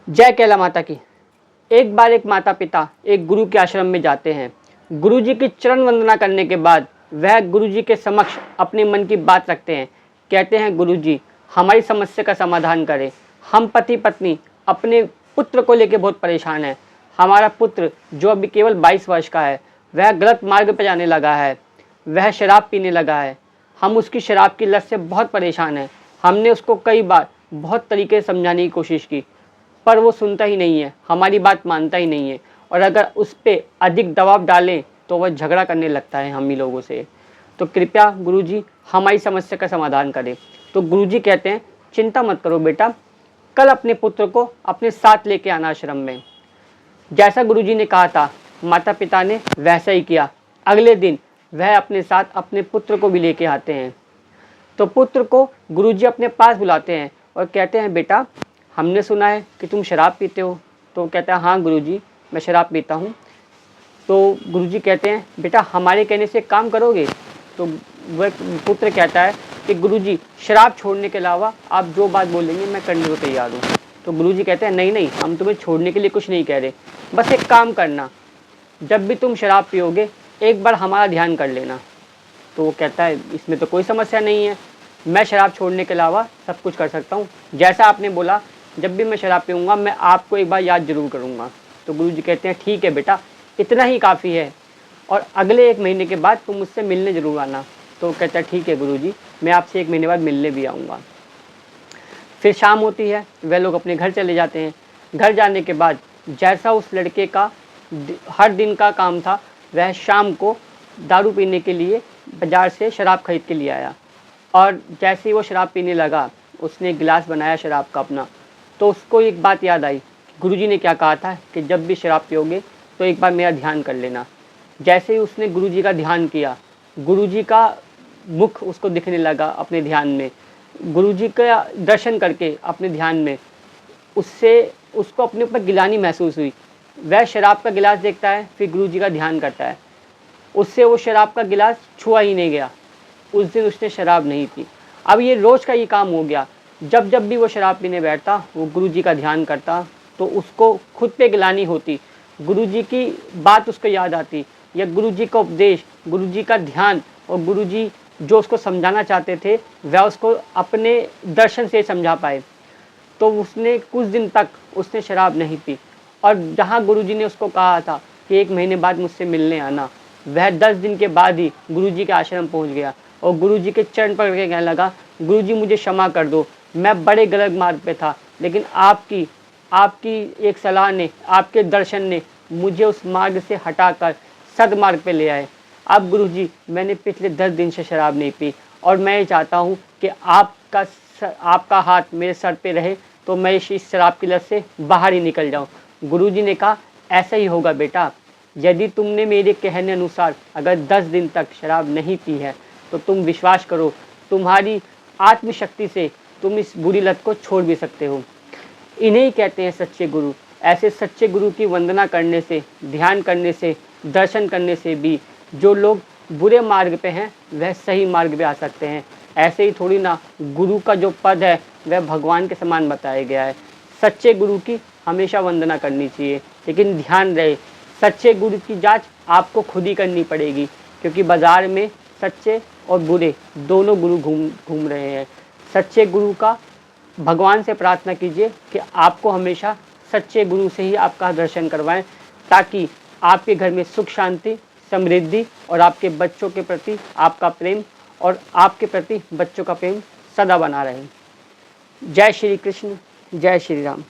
जय कैला माता की। एक बार एक माता पिता एक गुरु के आश्रम में जाते हैं। गुरु जी की चरण वंदना करने के बाद वह गुरु जी के समक्ष अपने मन की बात रखते हैं। कहते हैं, गुरु जी हमारी समस्या का समाधान करें। हम पति पत्नी अपने पुत्र को लेकर बहुत परेशान हैं। हमारा पुत्र जो अभी केवल 22 वर्ष का है, वह गलत मार्ग पर जाने लगा है। वह शराब पीने लगा है। हम उसकी शराब की लत से बहुत परेशान हैं। हमने उसको कई बार बहुत तरीके से समझाने की कोशिश की, पर वो सुनता ही नहीं है, हमारी बात मानता ही नहीं है। और अगर उस पर अधिक दबाव डालें तो वह झगड़ा करने लगता है हम ही लोगों से। तो कृपया गुरुजी हमारी समस्या का समाधान करें। तो गुरुजी कहते हैं, चिंता मत करो बेटा, कल अपने पुत्र को अपने साथ लेके आना आश्रम में। जैसा गुरुजी ने कहा था, माता पिता ने वैसा ही किया। अगले दिन वह अपने साथ अपने पुत्र को भी लेके आते हैं। तो पुत्र को गुरुजी अपने पास बुलाते हैं और कहते हैं, बेटा हमने सुना है कि तुम शराब पीते हो। तो कहता है, हाँ गुरुजी मैं शराब पीता हूँ। तो गुरुजी कहते हैं, बेटा हमारे कहने से काम करोगे? तो वह पुत्र कहता है कि गुरुजी शराब छोड़ने के अलावा आप जो बात बोलेंगे मैं करने को तैयार हूँ। तो गुरुजी कहते हैं, नहीं नहीं, हम तुम्हें छोड़ने के लिए कुछ नहीं कह रहे, बस एक काम करना, जब भी तुम शराब पियोगे एक बार हमारा ध्यान कर लेना। तो वो कहता है, इसमें तो कोई समस्या नहीं है, मैं शराब छोड़ने के अलावा सब कुछ कर सकता हूँ। जैसा आपने बोला, जब भी मैं शराब पीऊँगा मैं आपको एक बार याद ज़रूर करूँगा। तो गुरुजी कहते हैं, ठीक है बेटा, इतना ही काफ़ी है, और अगले 1 महीने के बाद तुम मुझसे मिलने ज़रूर आना। तो कहता है, ठीक है गुरुजी, मैं आपसे 1 महीने बाद मिलने भी आऊँगा। फिर शाम होती है, वह लोग अपने घर चले जाते हैं। घर जाने के बाद जैसा उस लड़के का हर दिन का काम था, वह शाम को दारू पीने के लिए बाज़ार से शराब खरीद के लिए आया। और जैसे ही वो शराब पीने लगा, उसने गिलास बनाया शराब का अपना। तो उसको एक बात याद आई, गुरुजी ने क्या कहा था कि जब भी शराब पियोगे तो एक बार मेरा ध्यान कर लेना। जैसे ही उसने गुरुजी का ध्यान किया, गुरुजी का मुख उसको दिखने लगा अपने ध्यान में। गुरुजी का दर्शन करके अपने ध्यान में उसको अपने ऊपर गिलानी महसूस हुई। वह शराब का गिलास देखता है, फिर गुरुजी का ध्यान करता है, उससे वो शराब का गिलास छुआ ही नहीं गया। उस दिन उसने शराब नहीं पी। अब ये रोज़ का ये काम हो गया। जब जब भी वो शराब पीने बैठता, वो गुरुजी का ध्यान करता, तो उसको खुद पे गिलानी होती। गुरुजी की बात उसको याद आती, या गुरुजी का उपदेश, गुरुजी का ध्यान, और गुरुजी जो उसको समझाना चाहते थे वह उसको अपने दर्शन से समझा पाए। तो उसने कुछ दिन तक उसने शराब नहीं पी। और जहाँ गुरुजी ने उसको कहा था कि 1 महीने बाद मुझसे मिलने आना, वह 10 दिन के बाद ही गुरुजी के आश्रम पहुँच गया और गुरुजी के चरण पकड़ के कहने लगा, गुरुजी मुझे क्षमा कर दो, मैं बड़े गलत मार्ग पे था, लेकिन आपकी एक सलाह ने, आपके दर्शन ने मुझे उस मार्ग से हटाकर सदमार्ग पे ले आए। अब गुरुजी मैंने पिछले 10 दिन से शराब नहीं पी, और मैं ये चाहता हूँ कि आपका हाथ मेरे सर पे रहे तो मैं इस शराब की लत से बाहर ही निकल जाऊँ। गुरुजी ने कहा, ऐसा ही होगा बेटा, यदि तुमने मेरे कहने अनुसार अगर 10 दिन तक शराब नहीं पी है तो तुम विश्वास करो, तुम्हारी आत्मशक्ति से तुम इस बुरी लत को छोड़ भी सकते हो। इन्हें कहते हैं सच्चे गुरु। ऐसे सच्चे गुरु की वंदना करने से, ध्यान करने से, दर्शन करने से भी जो लोग बुरे मार्ग पे हैं वह सही मार्ग पे आ सकते हैं। ऐसे ही थोड़ी ना, गुरु का जो पद है वह भगवान के समान बताया गया है। सच्चे गुरु की हमेशा वंदना करनी चाहिए, लेकिन ध्यान रहे, सच्चे गुरु की जांच आपको खुद ही करनी पड़ेगी, क्योंकि बाज़ार में सच्चे और बुरे दोनों गुरु घूम रहे हैं। सच्चे गुरु का भगवान से प्रार्थना कीजिए कि आपको हमेशा सच्चे गुरु से ही आपका दर्शन करवाएं, ताकि आपके घर में सुख शांति, समृद्धि और आपके बच्चों के प्रति आपका प्रेम और आपके प्रति बच्चों का प्रेम सदा बना रहे। जय श्री कृष्ण, जय श्री राम।